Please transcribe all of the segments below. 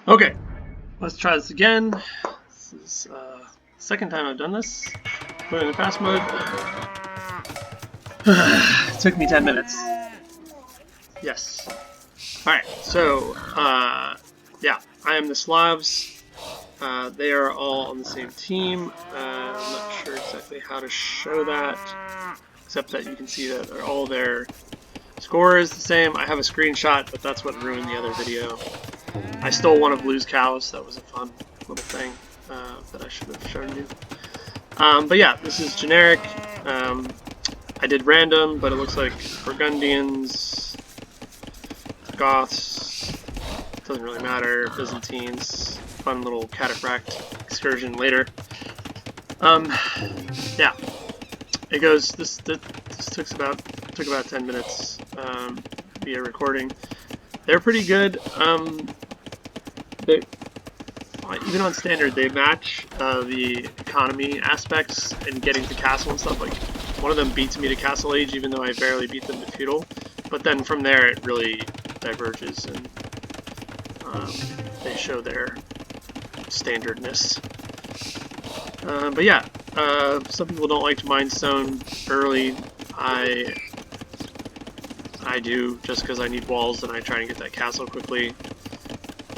Okay, let's try this again. This is the second time I've done this. Put it in fast mode. It took me 10 minutes. Yes. Alright, so, yeah, I am the Slavs. They are all on the same team. I'm not sure exactly how to show that, except that you can see that all their score is the same. I have a screenshot, but that's what ruined the other video. I stole one of Lou's cows. That was a fun little thing that I should have shown you. But yeah, this is generic. I did random, but it looks like Burgundians, Goths, doesn't really matter, Byzantines, fun little cataphract excursion later. Yeah, it goes. This took about 10 minutes via recording. They're pretty good. Even on standard, they match the economy aspects and getting to castle and stuff. Like, one of them beats me to castle age, even though I barely beat them to feudal. But then from there, it really diverges, and they show their standardness. But yeah, some people don't like to mine stone early. I do, just because I need walls and I try and get that castle quickly.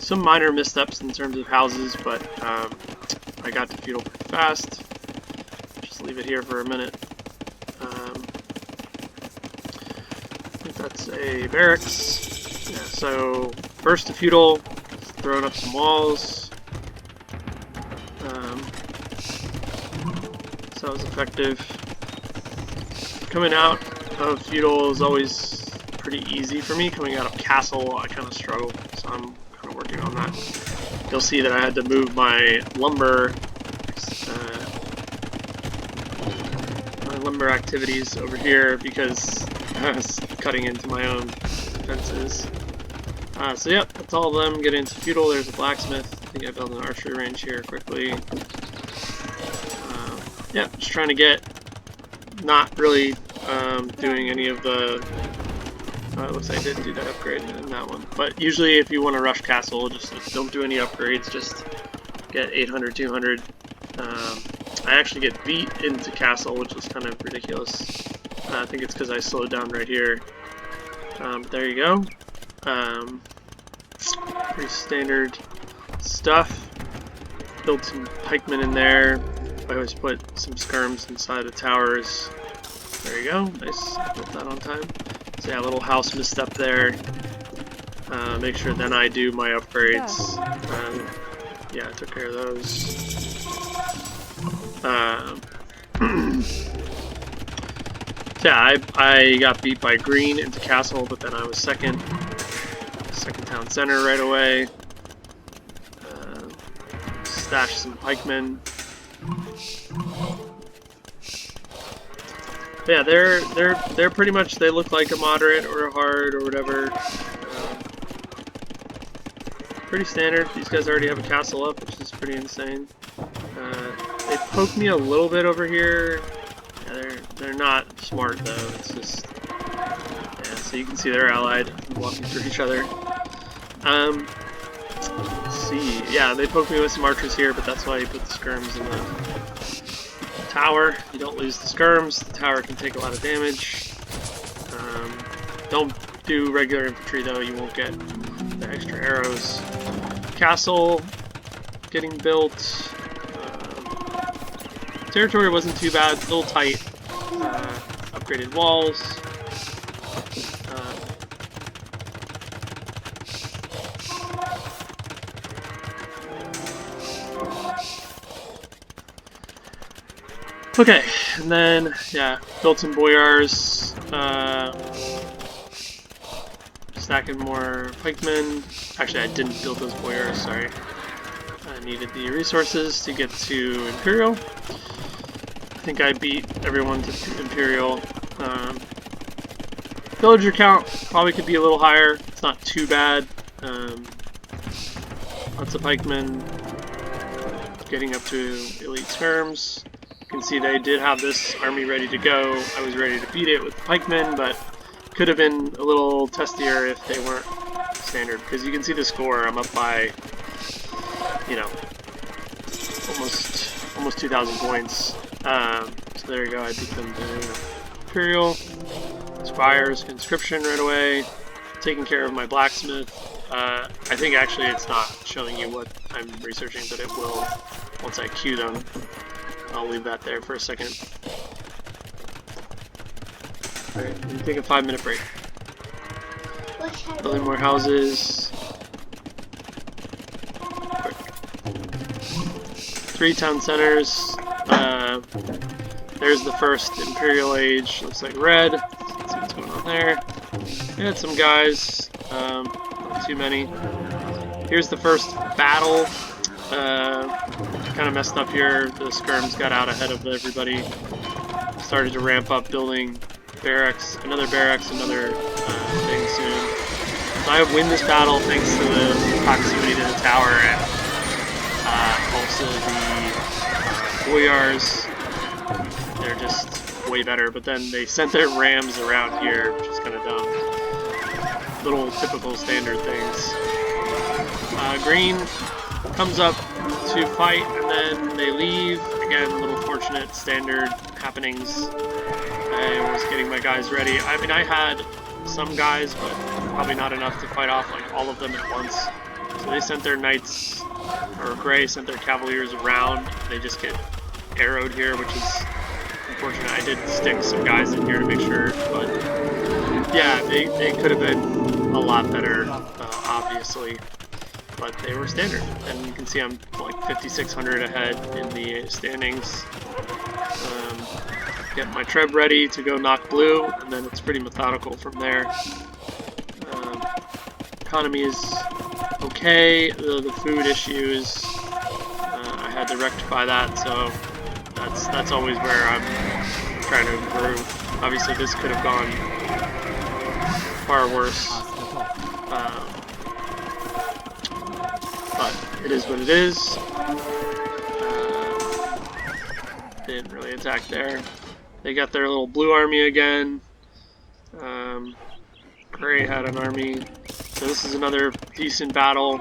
Some minor missteps in terms of houses, but I got to feudal pretty fast. Just leave it here for a minute. I think that's a barracks. Yeah, so first to feudal, throwing up some walls. So that was effective. Coming out of feudal is always pretty easy for me. Coming out of castle, I kind of struggle, so I'm kind of working on that. You'll see that I had to move my lumber activities over here because I was cutting into my own fences. So yep, that's all of them. Get into feudal. There's a blacksmith. I think I built an archery range here quickly. Yeah, just trying to get, not really doing any of the. Looks like I didn't do that upgrade in that one. But usually, if you want to rush castle, just don't do any upgrades. Just get 800, 200. I actually get beat into castle, which was kind of ridiculous. I think it's because I slowed down right here. There you go. Pretty standard stuff. Built some pikemen in there. I always put some skirms inside the towers. There you go. Nice. Built that on time. So yeah, a little house misstep there. Make sure then I do my upgrades. Yeah, I took care of those. Yeah, I got beat by green into castle, but then I was second town center right away. Stashed some pikemen. Yeah, they're pretty much, they look like a moderate or a hard or whatever. Pretty standard. These guys already have a castle up, which is pretty insane. They poke me a little bit over here. Yeah, they're not smart though. It's just, yeah. So you can see they're allied, walking through each other. Let's see. Yeah, they poke me with some archers here, but that's why you put the skirms in the tower. You don't lose the skirms. The tower can take a lot of damage. Don't do regular infantry though. You won't get the extra arrows. Castle getting built. Territory wasn't too bad. A little tight. Upgraded walls. Okay, and then, yeah, built some boyars, stacking more pikemen. Actually, I didn't build those boyars, sorry. I needed the resources to get to Imperial. I think I beat everyone to Imperial. Villager count probably could be a little higher. It's not too bad. Lots of pikemen getting up to elite skirms. You can see they did have this army ready to go. I was ready to beat it with the pikemen, but could have been a little testier if they weren't standard. Because you can see the score, I'm up by you know, almost 2,000 points. So there you go. I beat them to Imperial. Spires, conscription right away. Taking care of my blacksmith. I think actually it's not showing you what I'm researching, but it will once I queue them. I'll leave that there for a second. Alright, let me take a 5-minute break. Building more houses. Quick. 3 town centers. There's the first Imperial Age. Looks like red. Let's see what's going on there. We had some guys. Not too many. Here's the first battle. Kind of messed up here. The skirms got out ahead of everybody. Started to ramp up building barracks, another thing soon. So I win this battle thanks to the proximity to the tower and also the boyars. They're just way better, but then they sent their rams around here, which is kind of dumb. Little typical standard things. Green comes up to fight and then they leave. Again, a little fortunate standard happenings. I was getting my guys ready. I mean, I had some guys, but probably not enough to fight off like all of them at once. So they sent their knights, or Gray sent their cavaliers around. They just get arrowed here, which is unfortunate. I did stick some guys in here to make sure, but yeah, they could have been a lot better, obviously. But they were standard, and you can see I'm like 5,600 ahead in the standings. Get my treb ready to go knock blue, and then it's pretty methodical from there. Economy is okay. The food issues, I had to rectify that, so that's always where I'm trying to improve. Obviously, this could have gone far worse. But it is what it is. Didn't really attack there. They got their little blue army again. Gray had an army. So this is another decent battle.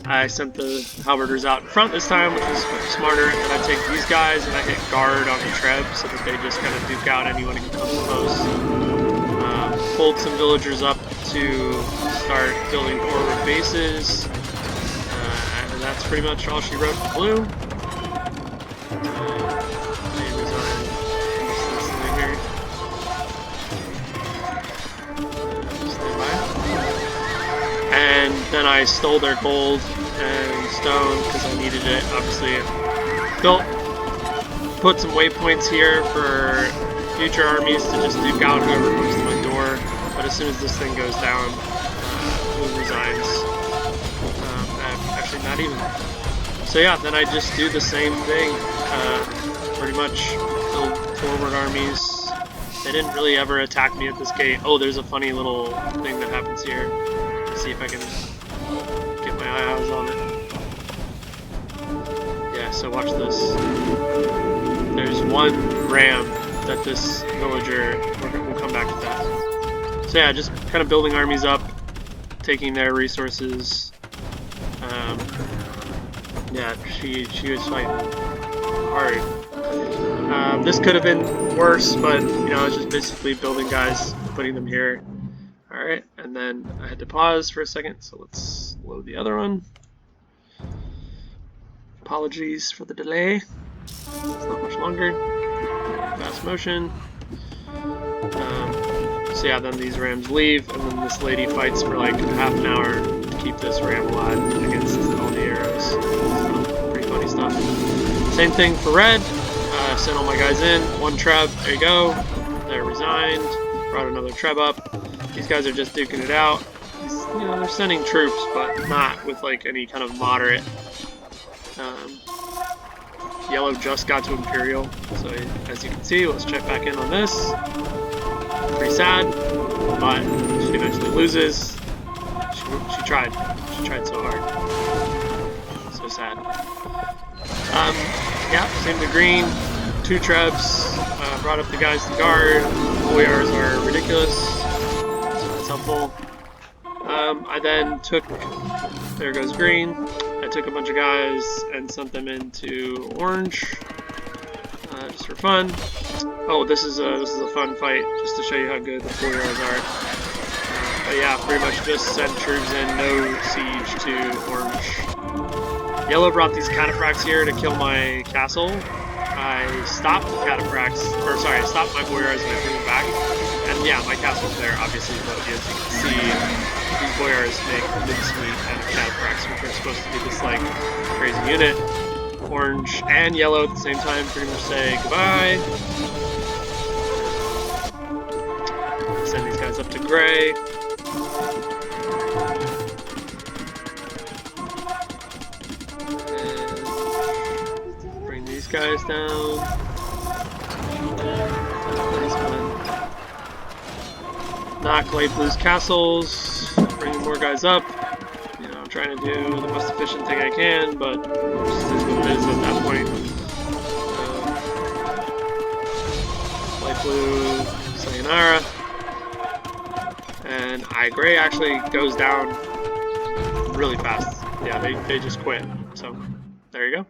I sent the halberders out in front this time, which was smarter. And then I take these guys and I hit guard on the treb so that they just kind of duke out anyone who comes close. Pulled some villagers up to start building forward bases. And that's pretty much all she wrote for blue. And then I stole their gold and stone because I needed it. Obviously, put some waypoints here for future armies to just duke out whoever comes to my door. But as soon as this thing goes down, who resigns? Actually, not even. So yeah, then I just do the same thing. Pretty much build forward armies. They didn't really ever attack me at this gate. Oh, there's a funny little thing that happens here. See if I can get my eyes on it. Yeah, so watch this. There's one ram that this villager, we'll come back to that. So yeah, just kind of building armies up, taking their resources. Yeah, she was fighting hard. This could have been worse, but you know, I was just basically building guys, putting them here. Alright, and then I had to pause for a second, so let's load the other one. Apologies for the delay. It's not much longer. Fast motion. So yeah, then these rams leave, and then this lady fights for like half an hour to keep this ram alive against all the arrows. So, pretty funny stuff. Same thing for red. Sent all my guys in. One treb, there you go. They're resigned. Brought another treb up. These guys are just duking it out. You know, they're sending troops, but not with like any kind of moderate. Yellow just got to Imperial, so as you can see, let's check back in on this. Pretty sad, but she eventually loses. She tried. She tried so hard. So sad. Yeah, same to green. 2 trebs. Brought up the guys to guard. Boyars are ridiculous. Helpful. I then took, there goes green, I took a bunch of guys and sent them into orange, just for fun. Oh, this is a fun fight, just to show you how good the 4 heroes are. But yeah, pretty much just sent troops in, no siege to orange. Yellow brought these cataphracts here to kill my castle. I stopped the cataphracts, or sorry, I stopped my boyars and I threw them back. And yeah, my castle's there, obviously, but as you can see, these boyars make mincemeat out of cataphracts, which are supposed to be this, like, crazy unit. Orange and yellow at the same time pretty much say goodbye. Send these guys up to gray. And bring these guys down. Nice one. Knock light blue's castles. Bring more guys up. You know, I'm trying to do the most efficient thing I can, but it just is what it is at that point. Light blue, sayonara. And gray actually goes down really fast. Yeah, they just quit. So there you go.